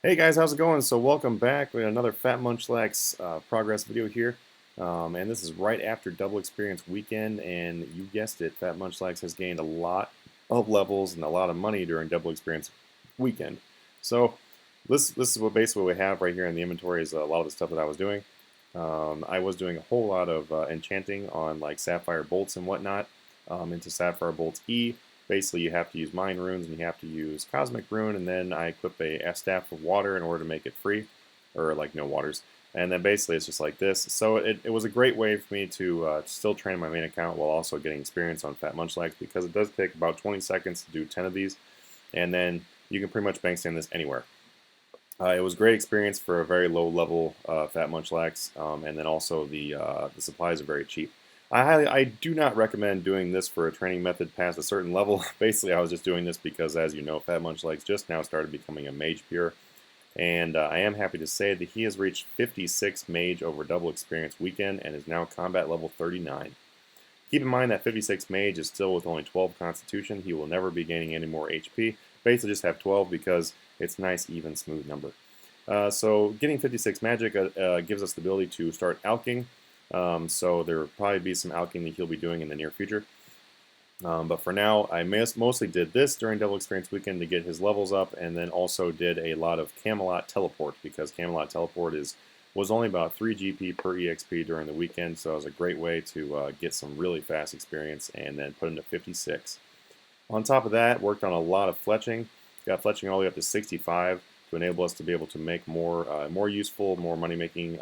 Hey guys, how's it going? So welcome back. We got another Fat Munchlax progress video here. And this is right after Double Experience Weekend, and you guessed it, Fat Munchlax has gained a lot of levels and a lot of money during Double Experience Weekend. So this is what basically what we have right here in the inventory is a lot of the stuff that I was doing. I was doing a whole lot of enchanting on like Sapphire Bolts and whatnot into Sapphire Bolts E. Basically, you have to use Mind Runes and you have to use Cosmic Rune, and then I equip a Staff of Water in order to make it free, or like no waters. And then basically it's just like this. So it was a great way for me to still train my main account while also getting experience on Fat Munchlax, because it does take about 20 seconds to do 10 of these, and then you can pretty much bank stand this anywhere. It was a great experience for a very low level Fat Munchlax, and then also the supplies are very cheap. I do not recommend doing this for a training method past a certain level. Basically, I was just doing this because, as you know, Fat Munchlax just now started becoming a Mage Pure, and I am happy to say that he has reached 56 Mage over Double Experience Weekend and is now combat level 39. Keep in mind that 56 Mage is still with only 12 Constitution. He will never be gaining any more HP. Basically just have 12 because it's a nice, even, smooth number. So getting 56 Magic gives us the ability to start alching. So there will probably be some alching that he'll be doing in the near future. But for now, I mostly did this during Double Experience Weekend to get his levels up, and then also did a lot of Camelot Teleport, because Camelot Teleport was only about 3 GP per EXP during the weekend, so it was a great way to get some really fast experience and then put him to 56. On top of that, worked on a lot of fletching. Got fletching all the way up to 65 to enable us to be able to make more useful, more money-making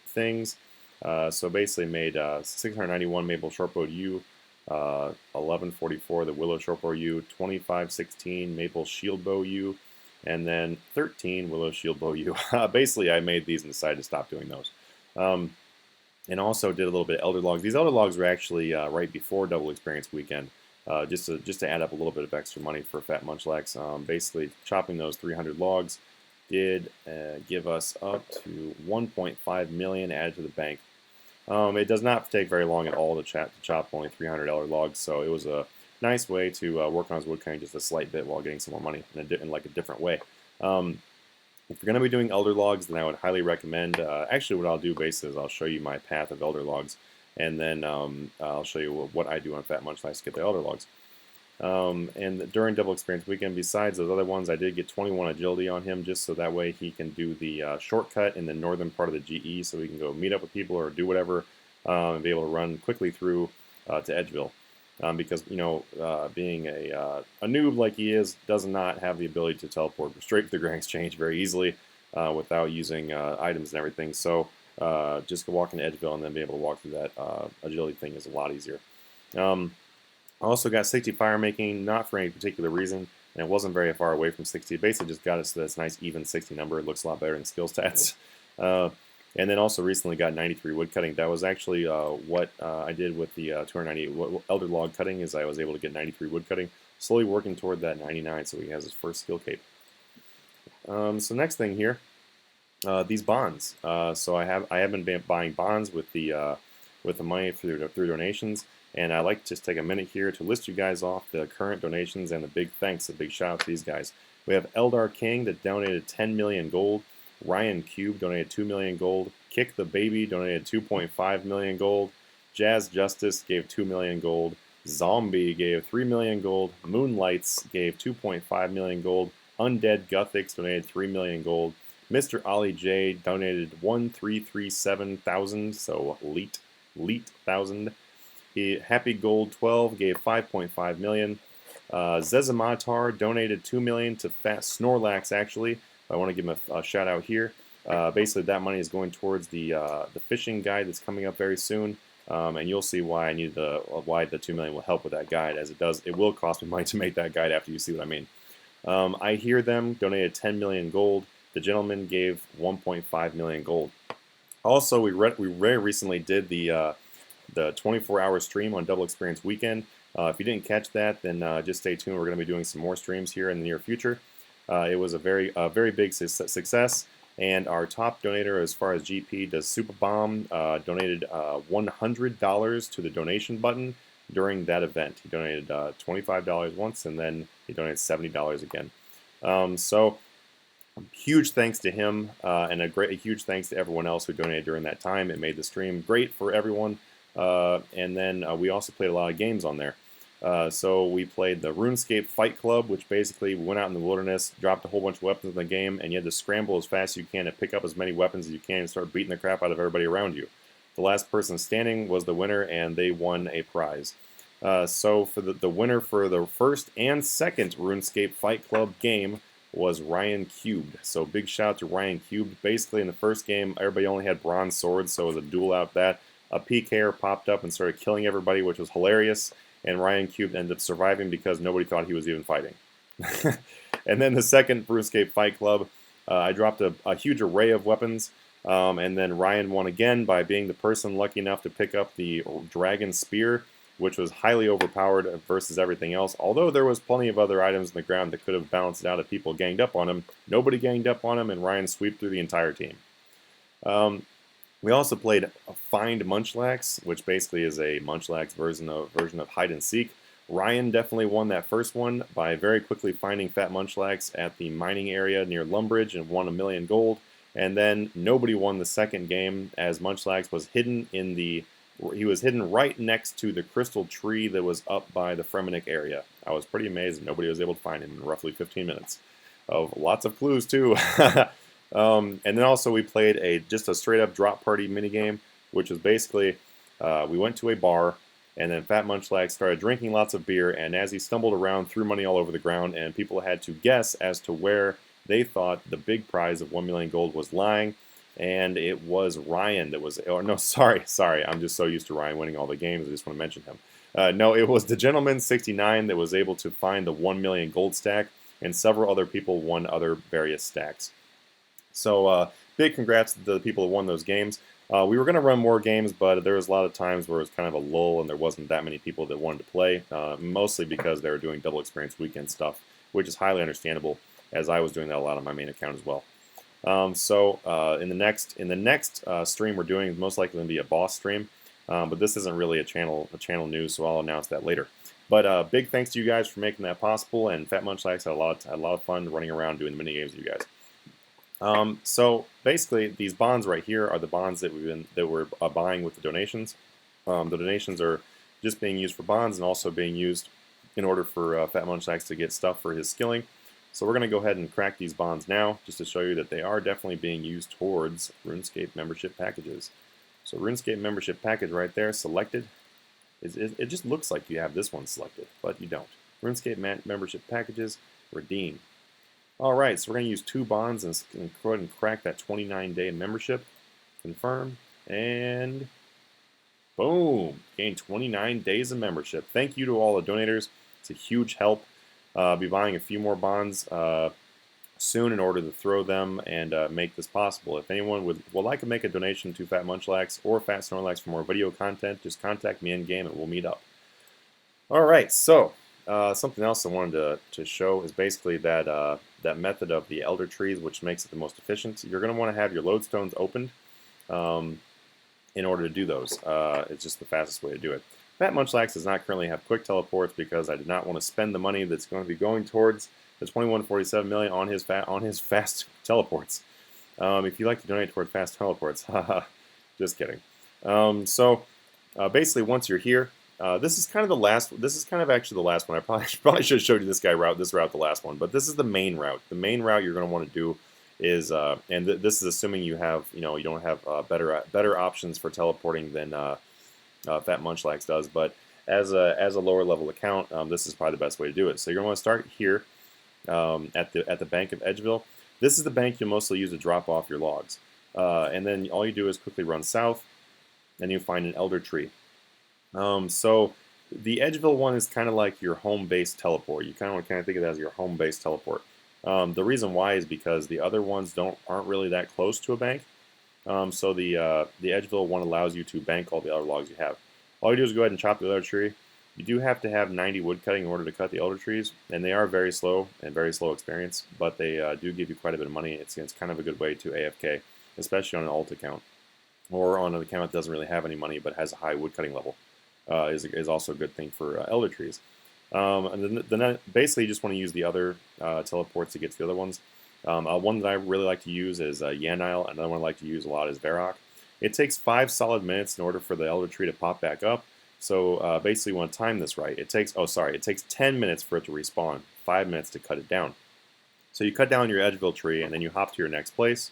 things. So basically made 691 Maple Shortbowed U, 1144 the Willow Shortbow U, 2516 Maple Shieldbow U, and then 13 Willow Shieldbow U. Basically, I made these and decided to stop doing those. And also did a little bit of Elder Logs. These Elder Logs were actually right before Double Experience Weekend, just to add up a little bit of extra money for Fat Munchlax. Basically, chopping those 300 logs did give us up to 1.5 million added to the bank. It does not take very long at all to chop only 300 Elder logs, so it was a nice way to work on his woodcutting just a slight bit while getting some more money in like a different way. If you're going to be doing Elder Logs, then I would highly recommend, actually what I'll do basically is I'll show you my path of Elder Logs, and then I'll show you what I do on Fat Munchlax to get the Elder Logs. And during Double Experience Weekend, besides those other ones, I did get 21 agility on him, just so that way he can do the shortcut in the northern part of the GE, so he can go meet up with people or do whatever, and be able to run quickly through to Edgeville. Because, you know, being a noob like he is, does not have the ability to teleport straight to the Grand Exchange very easily without using items and everything. So just go walk into Edgeville and then be able to walk through that agility thing is a lot easier. I also got 60 fire making, not for any particular reason, and it wasn't very far away from 60. It basically just got us to this nice even 60 number. It looks a lot better than skill stats. And then also recently got 93 wood cutting. That was actually what I did with the 298 Elder Log cutting, is I was able to get 93 wood cutting, slowly working toward that 99, so he has his first skill cape. So next thing here, these bonds. So I have been buying bonds with the money through donations, and I'd like to just take a minute here to list you guys off the current donations and a big shout out to these guys. We have Eldar King that donated 10 million gold. Ryan Cube donated 2 million gold. kickthebaby donated 2.5 million gold. Jas Justice gave 2 million gold. Zawmbie gave 3 million gold. Moonlights gave 2.5 million gold. Undead Guthix donated 3 million gold. Mr. Oli J donated 1,337,000, so leet thousand. HappyGold 12 gave 5.5 million. Zezimaahtar donated 2 million to Fat Snorlax, actually. I want to give him a shout out here. Basically, that money is going towards the fishing guide that's coming up very soon, and you'll see why I need why the 2 million will help with that guide, as it will cost me money to make that guide after you see what I mean. I hear them donated 10 million gold. The gentleman gave 1.5 million gold. Also, we very recently did the 24-hour stream on Double Experience Weekend. If you didn't catch that, then just stay tuned. We're going to be doing some more streams here in the near future. It was a very big success, and our top donator as far as GP does Super Bomb donated $100 to the donation button during that event. He donated $25 once, and then he donated $70 again. So Huge thanks to him, and a huge thanks to everyone else who donated during that time. It made the stream great for everyone. And then we also played a lot of games on there. So we played the Runescape Fight Club, which basically went out in the wilderness, dropped a whole bunch of weapons in the game, and you had to scramble as fast as you can to pick up as many weapons as you can and start beating the crap out of everybody around you. The last person standing was the winner, and they won a prize. So for the winner for the first and second Runescape Fight Club game was Ryan Cubed. So big shout out to Ryan Cubed. Basically in the first game, everybody only had bronze swords, so it was a duel out that. A PKer popped up and started killing everybody, which was hilarious, and Ryan Cubed ended up surviving because nobody thought he was even fighting. And then the second Runescape Fight Club, I dropped a huge array of weapons, and then Ryan won again by being the person lucky enough to pick up the Dragon Spear, which was highly overpowered versus everything else. Although there was plenty of other items in the ground that could have balanced it out if people ganged up on him. Nobody ganged up on him, and Ryan swept through the entire team. We also played Find Munchlax, which basically is a Munchlax version of hide and seek. Ryan definitely won that first one by very quickly finding Fat Munchlax at the mining area near Lumbridge and won 1,000,000 gold. And then nobody won the second game as Munchlax was hidden he was hidden right next to the crystal tree that was up by the Fremenic area. I was pretty amazed that nobody was able to find him in roughly 15 minutes. Of lots of clues too. And then also we played just a straight up drop party minigame, which was basically we went to a bar, and then Fat Munchlax started drinking lots of beer, and as he stumbled around, threw money all over the ground, and people had to guess as to where they thought the big prize of 1,000,000 gold was lying. And it was Ryan that was, or no, sorry, I'm just so used to Ryan winning all the games, I just want to mention him. No, it was the Gentleman 69 that was able to find the 1,000,000 gold stack, and several other people won other various stacks. So big congrats to the people who won those games. We were going to run more games, but there was a lot of times where it was kind of a lull and there wasn't that many people that wanted to play, mostly because they were doing double experience weekend stuff, which is highly understandable, as I was doing that a lot on my main account as well. In the next stream we're doing is most likely going to be a boss stream, but this isn't really a channel news, so I'll announce that later. But big thanks to you guys for making that possible, and Fat Munchlax had a lot of fun running around doing the mini games with you guys. So basically, these bonds right here are the bonds that we're buying with the donations. The donations are just being used for bonds and also being used in order for Fat Munchlax to get stuff for his skilling. So we're going to go ahead and crack these bonds now, just to show you that they are definitely being used towards RuneScape membership packages. So RuneScape membership package right there, selected. It just looks like you have this one selected, but you don't. RuneScape membership packages, redeem. Alright, so we're going to use 2 bonds and go ahead and crack that 29-day membership. Confirm, and boom! Gain 29 days of membership. Thank you to all the donators. It's a huge help. I'll be buying a few more bonds soon in order to throw them and make this possible. If anyone would like to make a donation to Fat Munchlax or Fat Snorlax for more video content, just contact me in game and we'll meet up. Alright, so something else I wanted to show is basically that method of the elder trees, which makes it the most efficient. You're going to want to have your lodestones opened in order to do those. It's just the fastest way to do it. Fat Munchlax does not currently have quick teleports because I did not want to spend the money that's going to be going towards the 21.47 million on his fast teleports. If you'd like to donate toward fast teleports, haha, just kidding. Basically, once you're here, this is kind of the last. This is kind of actually the last one. I probably should have showed you this route, the last one. But this is the main route. The main route you're going to want to do is, this is assuming you have, you don't have better options for teleporting than Fat Munchlax does. But as a lower level account, this is probably the best way to do it. So you're going to want to start here at the Bank of Edgeville. This is the bank you'll mostly use to drop off your logs. And then all you do is quickly run south, and you find an elder tree. So the Edgeville one is kind of like your home-based teleport. You kind of think of it as your home-based teleport. The reason why is because the other ones aren't really that close to a bank. So the Edgeville one allows you to bank all the other logs you have. All you do is go ahead and chop the elder tree. You do have to have 90 wood cutting in order to cut the elder trees, and they are very slow experience, but they do give you quite a bit of money. It's kind of a good way to AFK, especially on an alt account, or on an account that doesn't really have any money but has a high wood cutting level. Is also a good thing for elder trees. And then basically you just want to use the other teleports to get to the other ones. One that I really like to use is Yanile. Another one I like to use a lot is Varrock. It takes 5 solid minutes in order for the Elder Tree to pop back up. So basically, you want to time this right. It takes, it takes 10 minutes for it to respawn, 5 minutes to cut it down. So you cut down your Edgeville tree, and then you hop to your next place.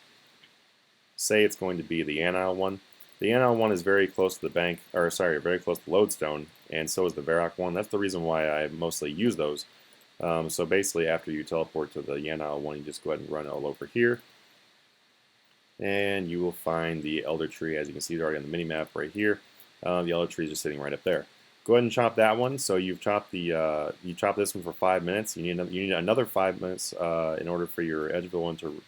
Say it's going to be the Yanile one. The Yanile one is very close to the bank, or sorry, very close to Lodestone, and so is the Varrock one. That's the reason why I mostly use those. So basically, after you teleport to the Yanile one, you just go ahead and run all over here. And you will find the Elder Tree, as you can see it's already on the mini-map right here. The Elder Tree is just sitting right up there. Go ahead and chop that one. So you've chopped the you chop this one for 5 minutes. You need another 5 minutes in order for your Edgeville one to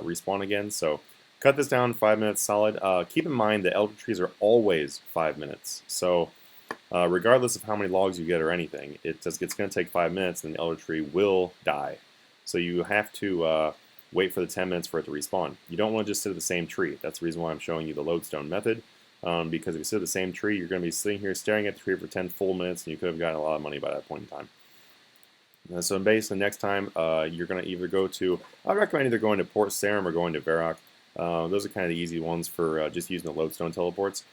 respawn again. So cut this down 5 minutes solid. Keep in mind the Elder Trees are always 5 minutes. So regardless of how many logs you get or anything, it's going to take 5 minutes, and the Elder Tree will die. So you have to wait for the 10 minutes for it to respawn. You don't want to just sit at the same tree. That's the reason why I'm showing you the lodestone method. Because if you sit at the same tree, you're going to be sitting here staring at the tree for 10 full minutes, and you could have gotten a lot of money by that point in time. So basically, next time you're going to either go to, I recommend either going to Port Sarim or going to Varrock. Those are kind of the easy ones for just using the lodestone teleports.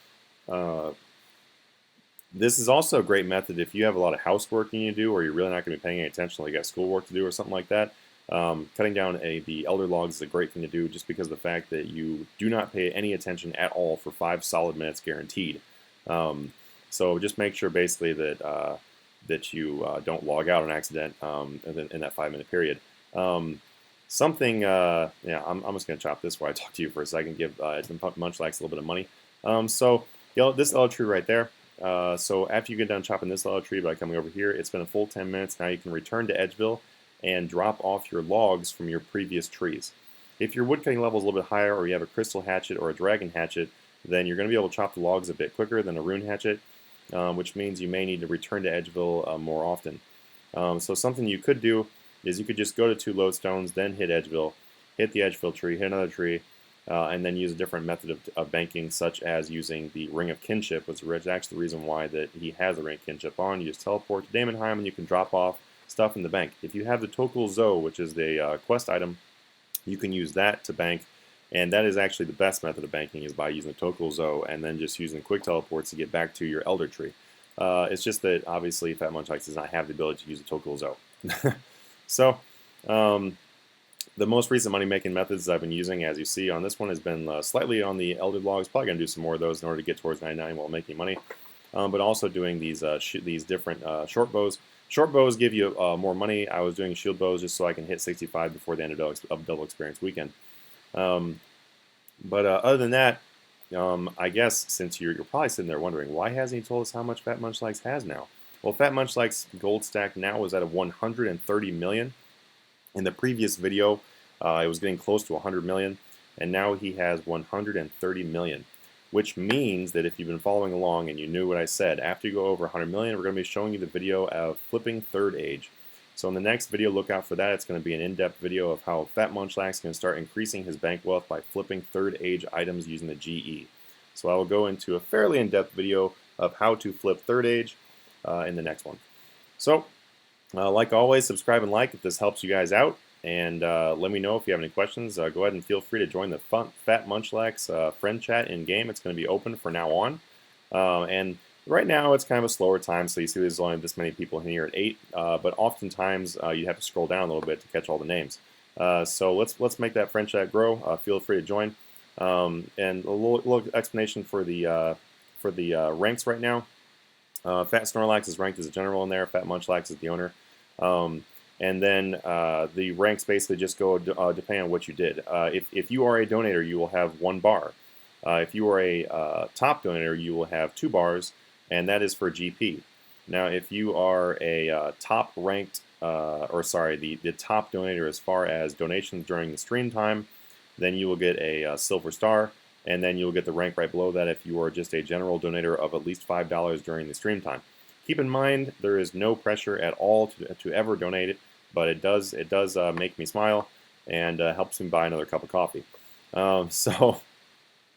This is also a great method if you have a lot of housework you need to do, or you're really not going to be paying any attention, like you got schoolwork to do or something like that. Cutting down the elder logs is a great thing to do just because of the fact that you do not pay any attention at all for 5 solid minutes guaranteed. So just make sure basically that that you don't log out on accident in that 5-minute period. Yeah, I'm just going to chop this while I talk to you for a second, give Munchlax a little bit of money. So this elder tree right there. So after you get done chopping this elder tree by coming over here, it's been a full 10 minutes. Now you can return to Edgeville and drop off your logs from your previous trees. If your woodcutting level is a little bit higher, or you have a crystal hatchet or a dragon hatchet, then you're going to be able to chop the logs a bit quicker than a rune hatchet, which means you may need to return to Edgeville more often. So something you could do is you could just go to 2 lodestones, then hit Edgeville, hit the Edgeville tree, hit another tree, and then use a different method of banking, such as using the Ring of Kinship, which is actually the reason why that he has the Ring of Kinship on. You just teleport to Daemonheim and you can drop off stuff in the bank. If you have the Tokul Zo, which is the quest item, you can use that to bank, and that is actually the best method of banking, is by using the Tokul Zo and then just using quick teleports to get back to your Elder Tree. It's just that obviously Fat Munchlax does not have the ability to use the Tokul Zo. So the most recent money-making methods I've been using, as you see on this one, has been slightly on the Elder Logs. Probably going to do some more of those in order to get towards 99 while making money. But also doing these different short bows. Short bows give you more money. I was doing shield bows just so I can hit 65 before the end of Double Experience Weekend. But other than that, I guess since you're probably sitting there wondering, why hasn't he told us how much Fat Munchlax has now? Well, Fat Munchlax gold stack now is at a 130 million. In the previous video, it was getting close to 100 million, and now he has 130 million. Which means that if you've been following along and you knew what I said, after you go over 100 million, we're going to be showing you the video of flipping Third Age. So in the next video, look out for that. It's going to be an in-depth video of how Fat Munchlax can start increasing his bank wealth by flipping Third Age items using the GE. So I will go into a fairly in-depth video of how to flip Third Age in the next one. So, like always, subscribe and like if this helps you guys out. And let me know if you have any questions. Go ahead and feel free to join the Fat Munchlax friend chat in game. It's going to be open from now on. And right now it's kind of a slower time, so you see there's only this many people here at 8. But oftentimes you have to scroll down a little bit to catch all the names. So let's make that friend chat grow. Feel free to join. And a little explanation for the ranks right now. Fat Snorlax is ranked as a general in there. Fat Munchlax is the owner. And then the ranks basically just go depending on what you did. If you are a donator, you will have 1 bar. If you are a top donator, you will have 2 bars, and that is for GP. Now, if you are a top ranked, the top donator as far as donations during the stream time, then you will get a silver star, and then you'll get the rank right below that if you are just a general donator of at least $5 during the stream time. Keep in mind, there is no pressure at all to ever donate it, but it does make me smile and helps me buy another cup of coffee. So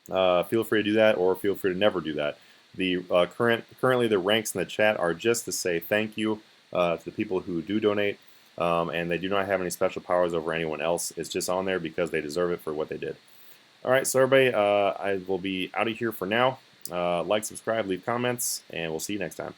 feel free to do that, or feel free to never do that. The currently the ranks in the chat are just to say thank you to the people who do donate. and they do not have any special powers over anyone else. It's just on there because they deserve it for what they did. All right, so everybody, I will be out of here for now. Like, subscribe, leave comments, and we'll see you next time.